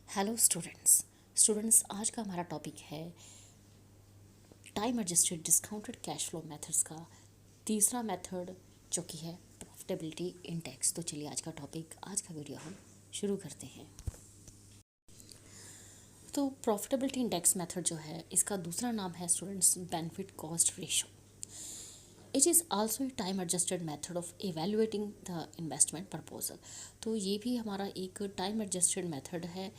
Hello students आज का हमारा टॉपिक है time adjusted discounted cash flow methods का तीसरा मेथड जो कि है प्रॉफिटेबिलिटी इंडेक्स। तो चलिए आज का वीडियो हम शुरू करते हैं। तो प्रॉफिटेबिलिटी इंडेक्स मेथड जो है इसका दूसरा नाम है students benefit cost ratio. It is also a time adjusted method of evaluating the investment proposal. तो ये भी हमारा एक टाइम एडजस्टेड मेथड है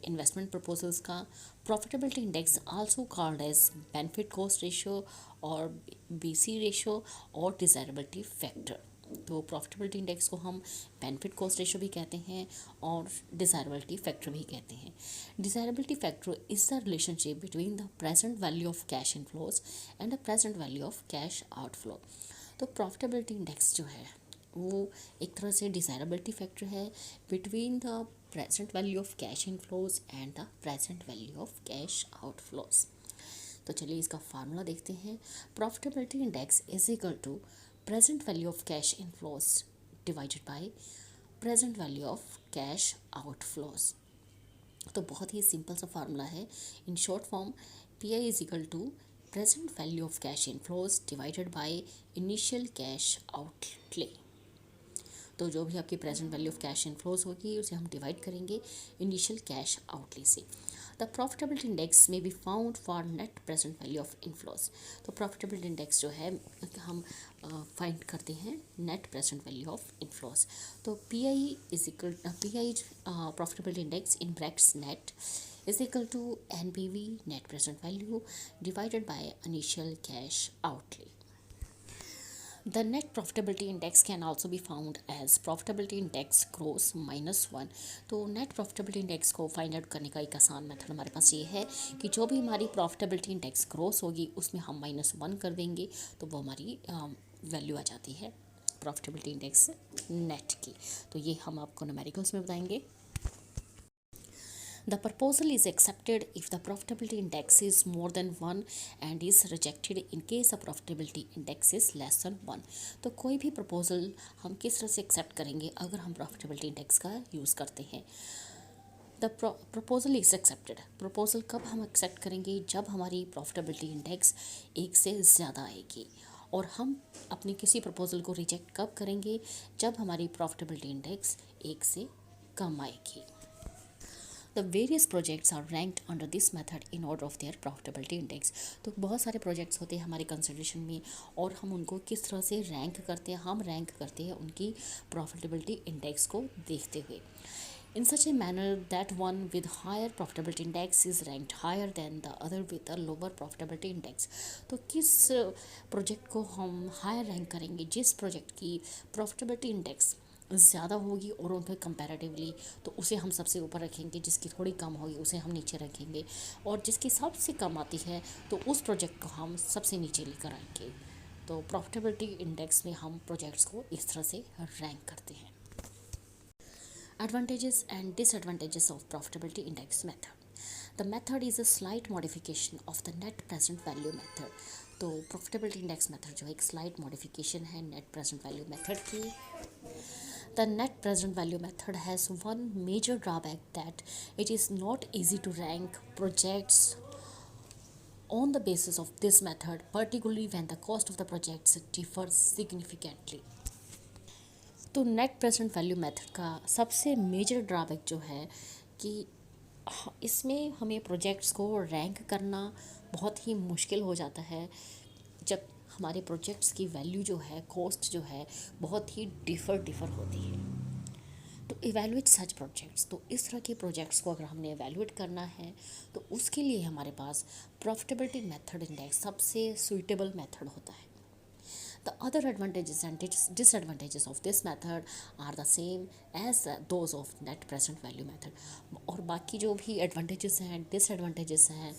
इन्वेस्टमेंट प्रपोजल्स का। Profitability index also called as benefit cost ratio और बीसी रेशियो और desirability factor. तो प्रॉफिटेबिलिटी इंडेक्स को हम बेनिफिट कॉस्ट रेशियो भी कहते हैं और डिज़ायरेबिलिटी फैक्टर भी कहते हैं। Desirability factor is the relationship between the present value of cash inflows and the present value of cash outflow. तो प्रॉफिटेबिलिटी इंडेक्स जो है वो एक तरह से डिज़ायरेबिलिटी फैक्टर है between the present value of cash inflows and the present value of cash outflows. तो चलिए इसका फार्मूला देखते हैं। Profitability index is equal to present value of cash inflows divided by present value of cash outflows। तो बहुत ही simple सा formula है। In short form P I is equal to present value of cash inflows divided by initial cash outlay. तो जो भी आपकी present value of cash inflows होगी उसे हम डिवाइड करेंगे इनिशियल कैश आउटले से। The profitability index may be found for net present value of inflows. तो प्रॉफिटेबिलिटी इंडेक्स जो है हम फाइंड करते हैं net present value of inflows. तो P I profitability index in brackets net is equal to NPV net present value divided by initial cash outlay. The net profitability index can also be found as profitability index gross -1। तो net profitability index को find out करने का एक आसान method हमारे पास ये है कि जो भी हमारी profitability index gross होगी उसमें हम -1 कर देंगे तो वो हमारी वैल्यू आ जाती है profitability index net की। तो ये हम आपको न्यूमेरिकल्स में बताएंगे। The proposal is accepted if the profitability index is more than 1 and is rejected in case the profitability index is less than 1। तो कोई भी proposal हम किस तरह से accept करेंगे अगर हम profitability index का यूज़ करते हैं। The proposal is accepted। proposal कब हम accept करेंगे जब हमारी profitability index 1 से ज़्यादा आएगी, और हम अपनी किसी proposal को reject कब करेंगे जब हमारी profitability index 1 से कम आएगी। The various projects are ranked under this method in order of their profitability index। तो बहुत सारे प्रोजेक्ट्स होते हैं हमारे कंसिडरेशन में और हम उनको किस तरह से रैंक करते हैं, हम रैंक करते हैं उनकी प्रॉफिटेबिलिटी इंडेक्स को देखते हुए। In such a manner that one with higher profitability index is ranked higher than the other with a lower profitability index। तो किस प्रोजेक्ट को हम हायर रैंक करेंगे जिस प्रोजेक्ट की प्रॉफिटेबिलिटी इंडेक्स ज़्यादा होगी और उनके कंपैरेटिवली, तो उसे हम सबसे ऊपर रखेंगे, जिसकी थोड़ी कम होगी उसे हम नीचे रखेंगे, और जिसकी सबसे कम आती है तो उस प्रोजेक्ट को हम सबसे नीचे लेकर आएंगे। तो प्रॉफिटेबिलिटी इंडेक्स में हम प्रोजेक्ट्स को इस तरह से रैंक करते हैं। Advantages and disadvantages of profitability index method. The method is a slight modification of the net present value method. तो प्रॉफिटेबिलिटी इंडेक्स मेथड जो है एक स्लाइट मॉडिफिकेशन है नेट प्रेजेंट वैल्यू मेथड की। The net present value method has one major drawback that it is not easy to rank projects on the basis of this method, particularly when the cost of the projects differs significantly। तो net present value method का सबसे major drawback जो है कि इसमें हमें projects को rank करना बहुत ही मुश्किल हो जाता है जब हमारे प्रोजेक्ट्स की वैल्यू जो है, कॉस्ट जो है बहुत ही डिफ़र होती है। तो इवैल्यूएट सच प्रोजेक्ट्स, तो इस तरह के प्रोजेक्ट्स को अगर हमने इवैल्यूएट करना है तो उसके लिए हमारे पास प्रॉफिटेबिलिटी मेथड इंडेक्स सबसे सुइटेबल मेथड होता है। The other advantages and disadvantages of this method are the same as those of net present value method। और बाकी जो भी एडवांटेजेस हैं, डिसएडवांटेजेस हैं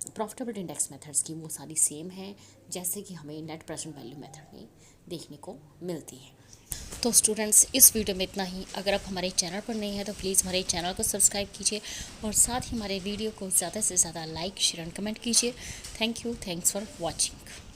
प्रॉफिटेबिलिटी इंडेक्स मेथड्स की, वो सारी सेम है जैसे कि हमें नेट प्रेजेंट वैल्यू मेथड में देखने को मिलती है। तो स्टूडेंट्स इस वीडियो में इतना ही। अगर आप हमारे चैनल पर नए हैं तो प्लीज़ हमारे चैनल को सब्सक्राइब कीजिए और साथ ही हमारे वीडियो को ज़्यादा से ज़्यादा लाइक शेयर एंड कमेंट कीजिए। Thank you, thanks for watching.